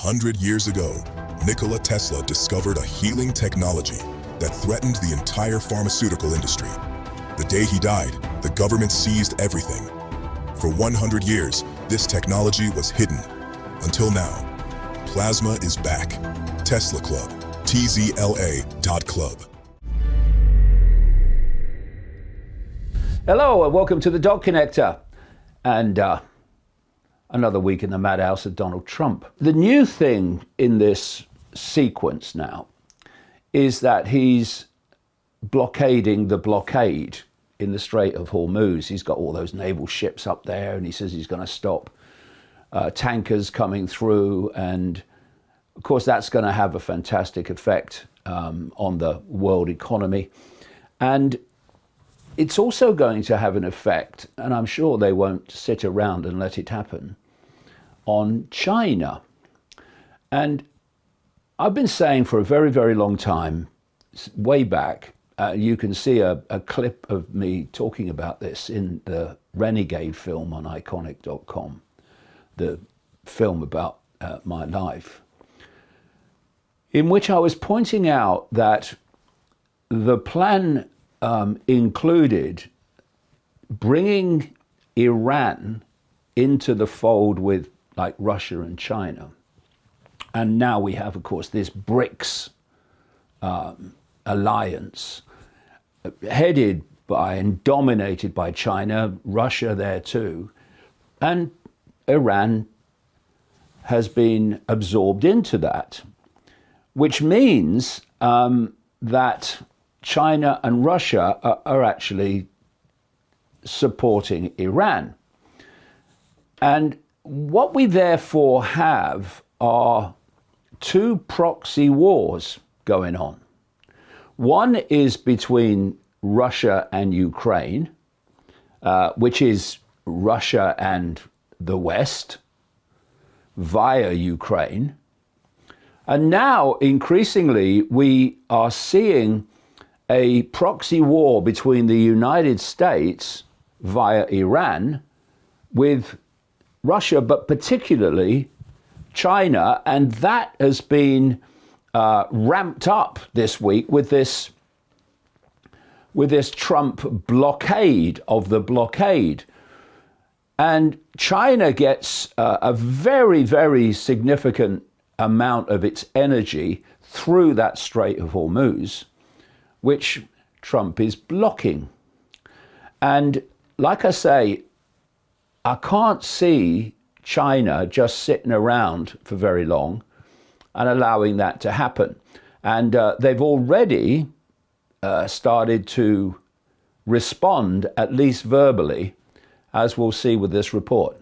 100 years ago, Nikola Tesla discovered a healing technology that threatened the entire pharmaceutical industry. The day he died, the government seized everything. For 100 years, this technology was hidden. Until now, plasma is back. Tesla Club, tzla.club. Hello and welcome to the Dot Connector and another week in the madhouse of Donald Trump. The new thing in this sequence now is that he's blockading the blockade in the Strait of Hormuz. He's got all those naval ships up there and he says he's going to stop tankers coming through, and of course that's going to have a fantastic effect on the world economy, and it's also going to have an effect, and I'm sure they won't sit around and let it happen, on China. And I've been saying for a very, very long time, way back, you can see a clip of me talking about this in the Renegade film on iconic.com, the film about my life, in which I was pointing out that the plan included bringing Iran into the fold with like Russia and China. And now we have, of course, this BRICS alliance headed by and dominated by China, Russia there too, and Iran has been absorbed into that, which means that China and Russia are actually supporting Iran. And what we therefore have are two proxy wars going on. One is between Russia and Ukraine, which is Russia and the West via Ukraine. And now, increasingly, we are seeing a proxy war between the United States via Iran with Russia, but particularly China. And that has been ramped up this week with this Trump blockade of the blockade. And China gets a very, very significant amount of its energy through that Strait of Hormuz, which Trump is blocking. And like I say, I can't see China just sitting around for very long and allowing that to happen. And they've already started to respond, at least verbally, as we'll see with this report.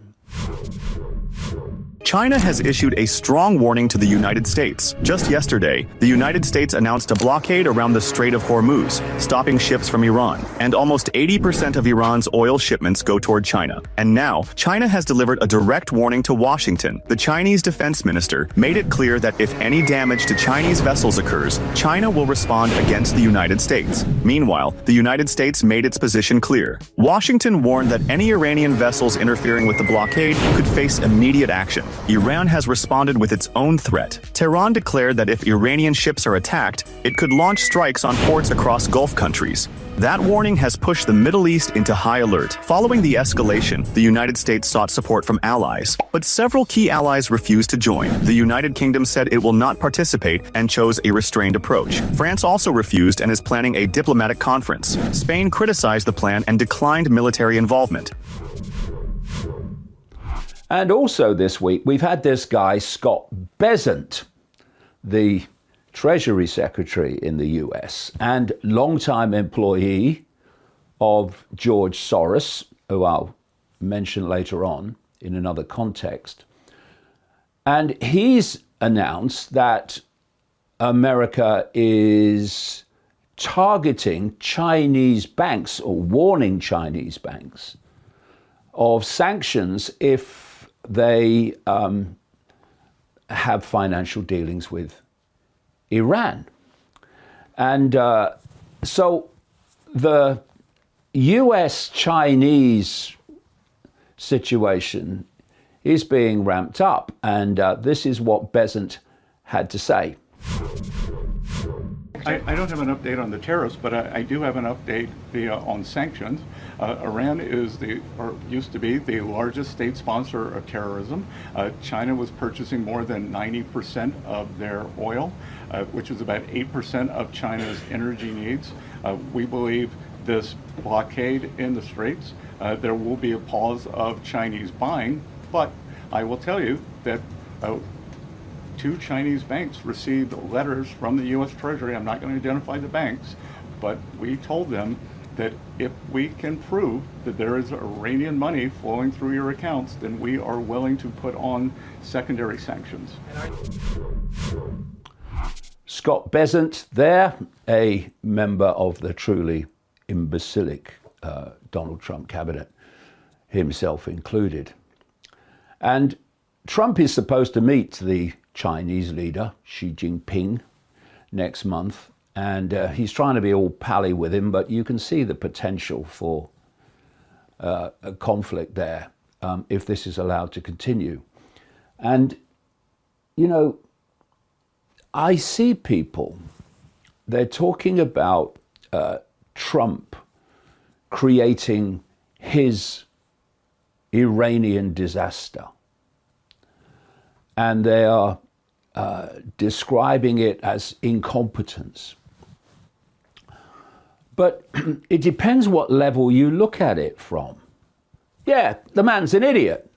China has issued a strong warning to the United States. Just yesterday, the United States announced a blockade around the Strait of Hormuz, stopping ships from Iran. And almost 80% of Iran's oil shipments go toward China. And now, China has delivered a direct warning to Washington. The Chinese defense minister made it clear that if any damage to Chinese vessels occurs, China will respond against the United States. Meanwhile, the United States made its position clear. Washington warned that any Iranian vessels interfering with the blockade could face immediate action. Iran has responded with its own threat. Tehran declared that if Iranian ships are attacked, it could launch strikes on ports across Gulf countries. That warning has pushed the Middle East into high alert. Following the escalation, the United States sought support from allies, but several key allies refused to join. The United Kingdom said it will not participate and chose a restrained approach. France also refused and is planning a diplomatic conference. Spain criticized the plan and declined military involvement. And also this week, we've had this guy, Scott Bessent, the Treasury Secretary in the US and longtime employee of George Soros, who I'll mention later on in another context. And he's announced that America is targeting Chinese banks or warning Chinese banks of sanctions if they have financial dealings with Iran. And so the US-Chinese situation is being ramped up. And this is what Besant had to say. I don't have an update on the tariffs, but I do have an update on sanctions. Iran is used to be the largest state sponsor of terrorism. China was purchasing more than 90% of their oil, which is about 8% of China's energy needs. We believe this blockade in the Straits, there will be a pause of Chinese buying, but I will tell you that 2 Chinese banks received letters from the U.S. Treasury. I'm not going to identify the banks, but we told them that if we can prove that there is Iranian money flowing through your accounts, then we are willing to put on secondary sanctions. Scott Besant there, a member of the truly imbecilic Donald Trump cabinet, himself included. And Trump is supposed to meet the Chinese leader, Xi Jinping, next month. And he's trying to be all pally with him, but you can see the potential for a conflict there if this is allowed to continue. And, you know, I see people, they're talking about Trump creating his Iranian disaster. And they are describing it as incompetence. But it depends what level you look at it from. Yeah, the man's an idiot.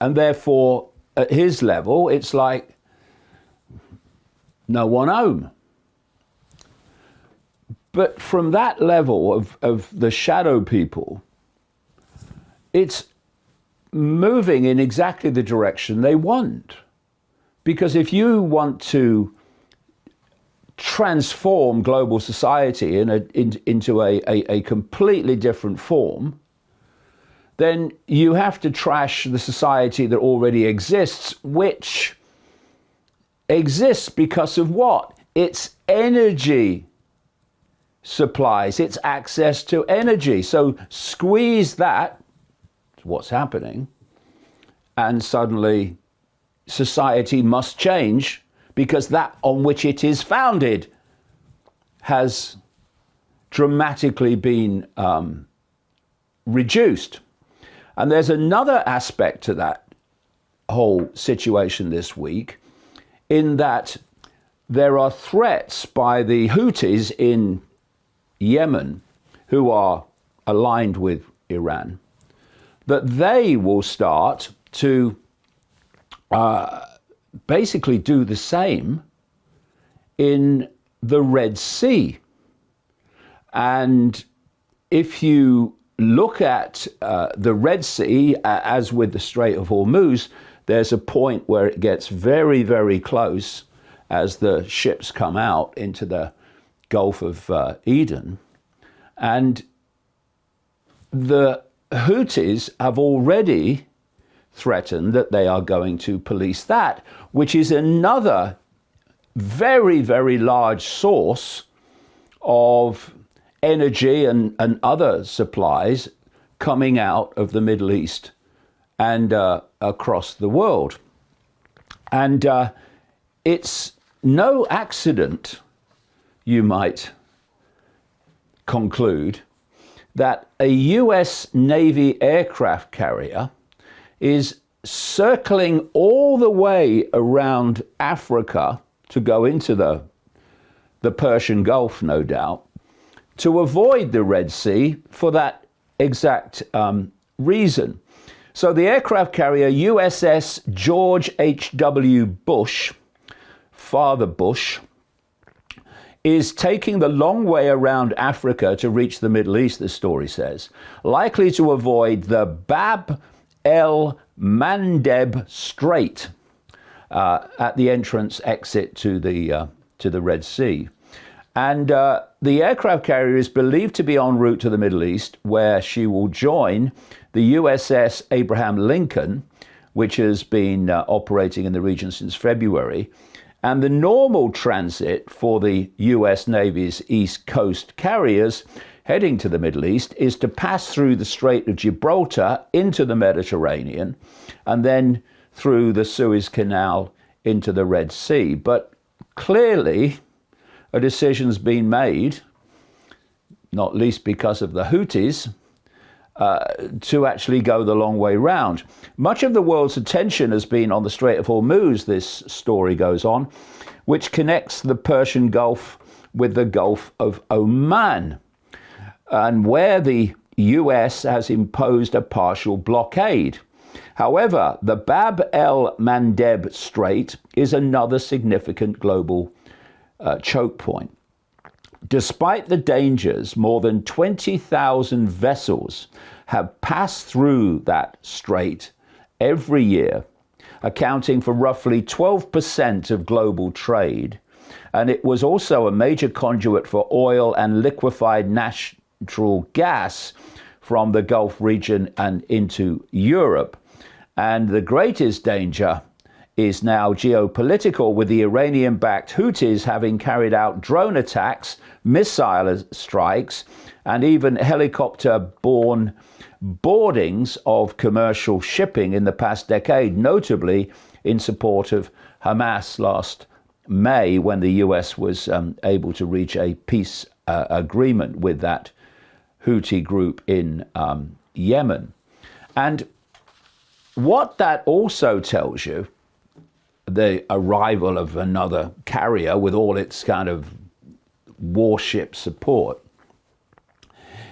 And therefore, at his level, it's like no one home. But from that level of the shadow people, it's moving in exactly the direction they want. Because if you want to transform global society into a completely different form, then you have to trash the society that already exists, which exists because of what? Its energy supplies, its access to energy. So squeeze that, what's happening, and suddenly society must change because that on which it is founded has dramatically been reduced. And there's another aspect to that whole situation this week, in that there are threats by the Houthis in Yemen, who are aligned with Iran, that they will start to basically do the same in the Red Sea. And if you look at the Red Sea, as with the Strait of Hormuz, there's a point where it gets very, very close as the ships come out into the Gulf of Eden. And the Houthis have already threatened that they are going to police that, which is another very, very large source of energy and other supplies coming out of the Middle East and across the world. And it's no accident, you might conclude, that a US Navy aircraft carrier is circling all the way around Africa to go into the Persian Gulf, no doubt, to avoid the Red Sea for that exact reason. So the aircraft carrier USS George H.W. Bush, Father Bush, is taking the long way around Africa to reach the Middle East, the story says, likely to avoid the Bab el Mandeb Strait at the entrance exit to the Red Sea. And the aircraft carrier is believed to be en route to the Middle East, where she will join the USS Abraham Lincoln, which has been operating in the region since February. And the normal transit for the US Navy's East Coast carriers heading to the Middle East is to pass through the Strait of Gibraltar into the Mediterranean and then through the Suez Canal into the Red Sea. But clearly a decision's been made, not least because of the Houthis, to actually go the long way round. Much of the world's attention has been on the Strait of Hormuz, this story goes on, which connects the Persian Gulf with the Gulf of Oman, and where the US has imposed a partial blockade. However, the Bab el-Mandeb Strait is another significant global choke point. Despite the dangers, more than 20,000 vessels have passed through that strait every year, accounting for roughly 12% of global trade. And it was also a major conduit for oil and liquefied natural gas from the Gulf region and into Europe. And the greatest danger is now geopolitical, with the Iranian-backed Houthis having carried out drone attacks, missile strikes, and even helicopter-borne boardings of commercial shipping in the past decade, notably in support of Hamas last May, when the US was able to reach a peace agreement with that Houthi group in Yemen. And what that also tells you, the arrival of another carrier with all its kind of warship support,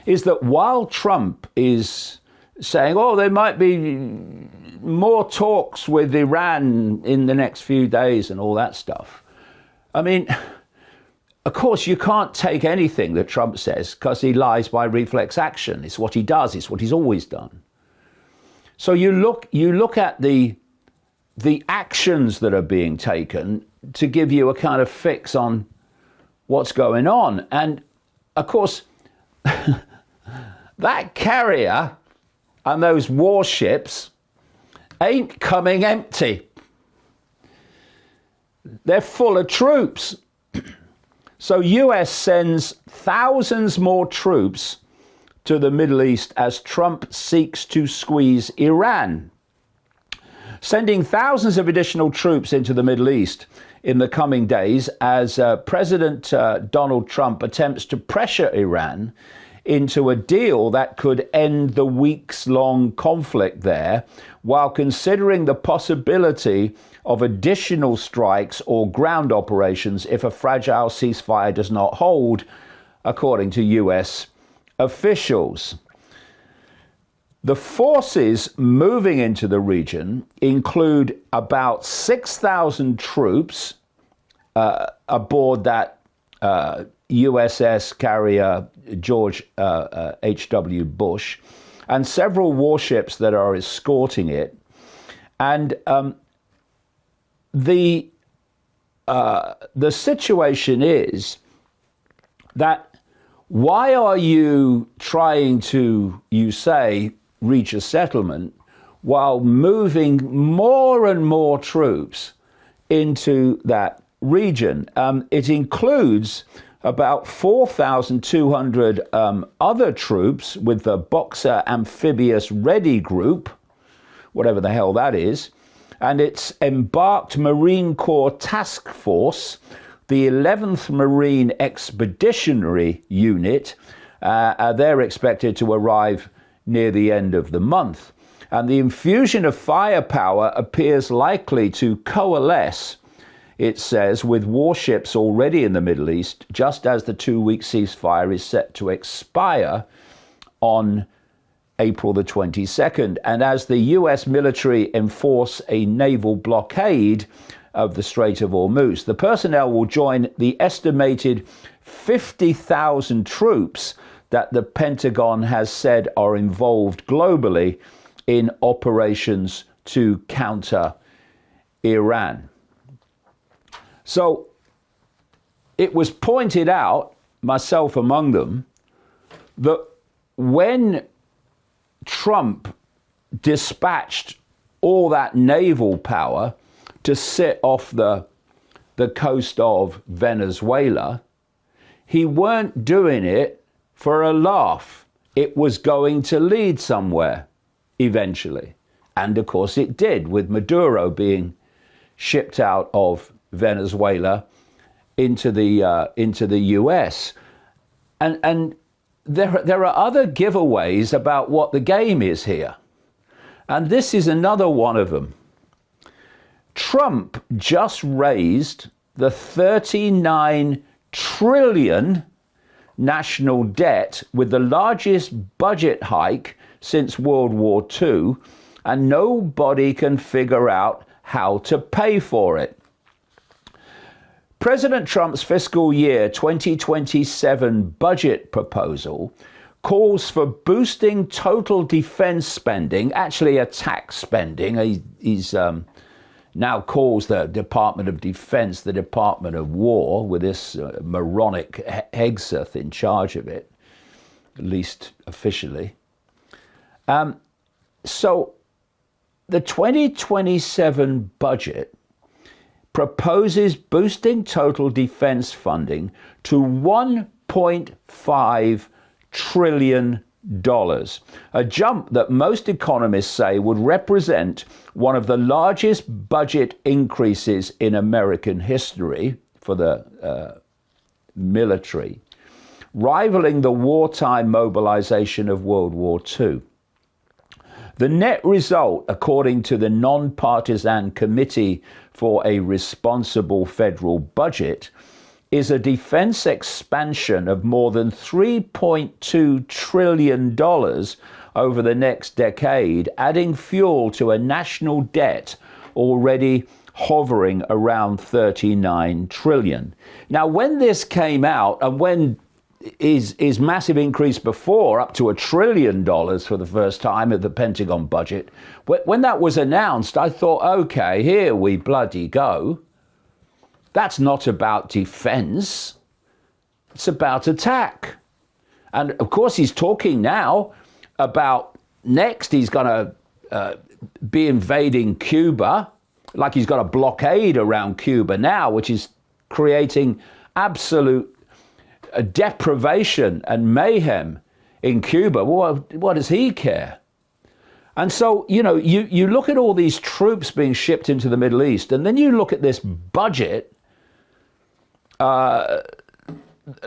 is that while Trump is saying, oh, there might be more talks with Iran in the next few days and all that stuff. I mean, of course, you can't take anything that Trump says because he lies by reflex action. It's what he does. It's what he's always done. So you look at the actions that are being taken to give you a kind of fix on what's going on. And of course, that carrier and those warships ain't coming empty. They're full of troops. So US sends thousands more troops to the Middle East as Trump seeks to squeeze Iran. Sending thousands of additional troops into the Middle East in the coming days as President Donald Trump attempts to pressure Iran into a deal that could end the weeks-long conflict there, while considering the possibility of additional strikes or ground operations if a fragile ceasefire does not hold, according to US officials. The forces moving into the region include about 6,000 troops aboard that USS carrier George H.W. Bush, and several warships that are escorting it. And the situation is that why are you trying to, you say, reach a settlement while moving more and more troops into that region? It includes about 4,200 other troops with the Boxer Amphibious Ready Group, whatever the hell that is, and its embarked Marine Corps Task Force, the 11th Marine Expeditionary Unit. They're expected to arrive near the end of the month. And the infusion of firepower appears likely to coalesce, it says, with warships already in the Middle East, just as the 2-week ceasefire is set to expire on April the 22nd. And as the US military enforce a naval blockade of the Strait of Hormuz, the personnel will join the estimated 50,000 troops that the Pentagon has said are involved globally in operations to counter Iran. So it was pointed out, myself among them, that when Trump dispatched all that naval power to sit off the coast of Venezuela, he weren't doing it for a laugh, it was going to lead somewhere eventually. And of course it did, with Maduro being shipped out of Venezuela into the US. And there are other giveaways about what the game is here. And this is another one of them. Trump just raised the 39 trillion national debt with the largest budget hike since World War II, and nobody can figure out how to pay for it. President Trump's fiscal year 2027 budget proposal calls for boosting total defense spending, actually attack spending. He's now calls the Department of Defense the Department of War, with this moronic Hegseth in charge of it, at least officially. So the 2027 budget proposes boosting total defense funding to $1.5 trillion, a jump that most economists say would represent one of the largest budget increases in American history for the military, rivaling the wartime mobilization of World War II. The net result, according to the Nonpartisan Committee for a Responsible Federal Budget, is a defense expansion of more than $3.2 trillion over the next decade, adding fuel to a national debt already hovering around $39 trillion. Now, when this came out, and when his massive increase before, up to $1 trillion for the first time of the Pentagon budget, when that was announced, I thought, okay, here we bloody go. That's not about defense. It's about attack. And of course, he's talking now about next he's going to be invading Cuba, like he's got a blockade around Cuba now, which is creating absolute deprivation and mayhem in Cuba. Well, what does he care? And so, you look at all these troops being shipped into the Middle East, and then you look at this budget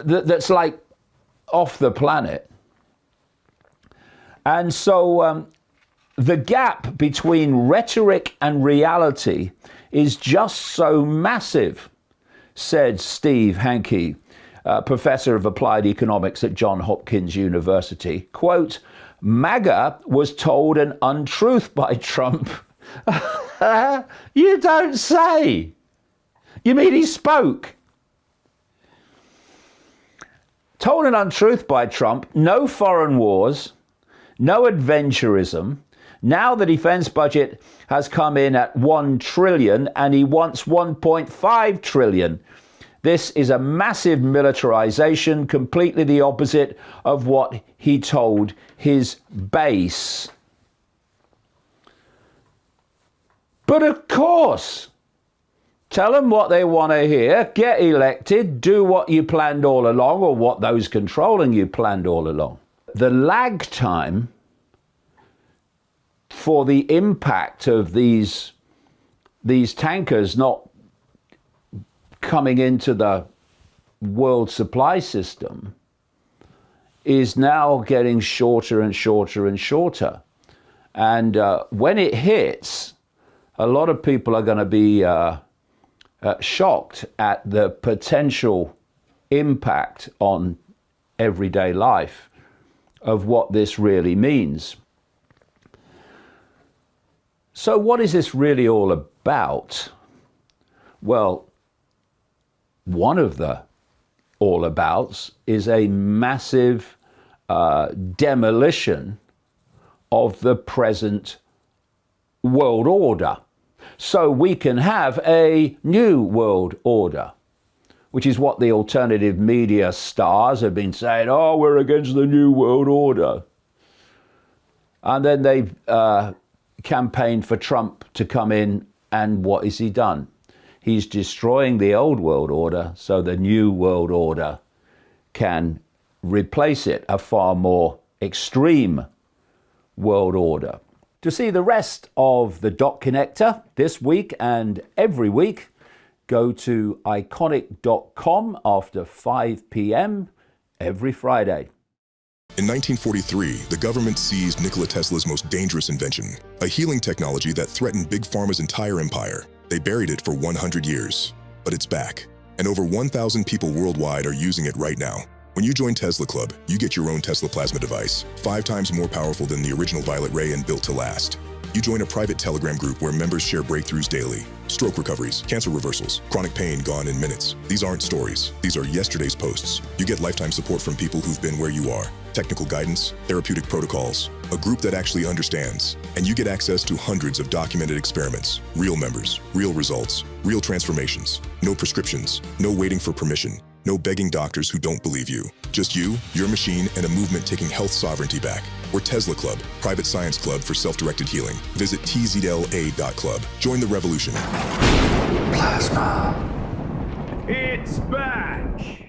that's like off the planet. And so the gap between rhetoric and reality is just so massive, said Steve Hanke, professor of applied economics at Johns Hopkins University. Quote, MAGA was told an untruth by Trump. You don't say. You mean he spoke? Told an untruth by Trump, no foreign wars, no adventurism. Now the defense budget has come in at $1 trillion and he wants $1.5 trillion. This is a massive militarization, completely the opposite of what he told his base. But of course, tell them what they want to hear, get elected, do what you planned all along, or what those controlling you planned all along. The lag time for the impact of these tankers not coming into the world supply system is now getting shorter and shorter and shorter. And when it hits, a lot of people are going to be shocked at the potential impact on everyday life of what this really means. So what is this really all about? Well, one of the all-abouts is a massive demolition of the present world order. So we can have a new world order, which is what the alternative media stars have been saying. Oh, we're against the new world order. And then they've campaigned for Trump to come in, and what has he done? He's destroying the old world order so the new world order can replace it, a far more extreme world order. To see the rest of the Dot Connector this week and every week, go to iconic.com after 5 p.m. every Friday. In 1943, the government seized Nikola Tesla's most dangerous invention, a healing technology that threatened Big Pharma's entire empire. They buried it for 100 years, but it's back, and over 1,000 people worldwide are using it right now. When you join Tesla Club, you get your own Tesla plasma device, 5 times more powerful than the original Violet Ray and built to last. You join a private Telegram group where members share breakthroughs daily. Stroke recoveries, cancer reversals, chronic pain gone in minutes. These aren't stories. These are yesterday's posts. You get lifetime support from people who've been where you are. Technical guidance, therapeutic protocols, a group that actually understands. And you get access to hundreds of documented experiments, real members, real results, real transformations. No prescriptions, no waiting for permission, no begging doctors who don't believe you. Just you, your machine, and a movement taking health sovereignty back. We're Tesla Club, private science club for self-directed healing. Visit tzla.club. Join the revolution. Plasma. It's back!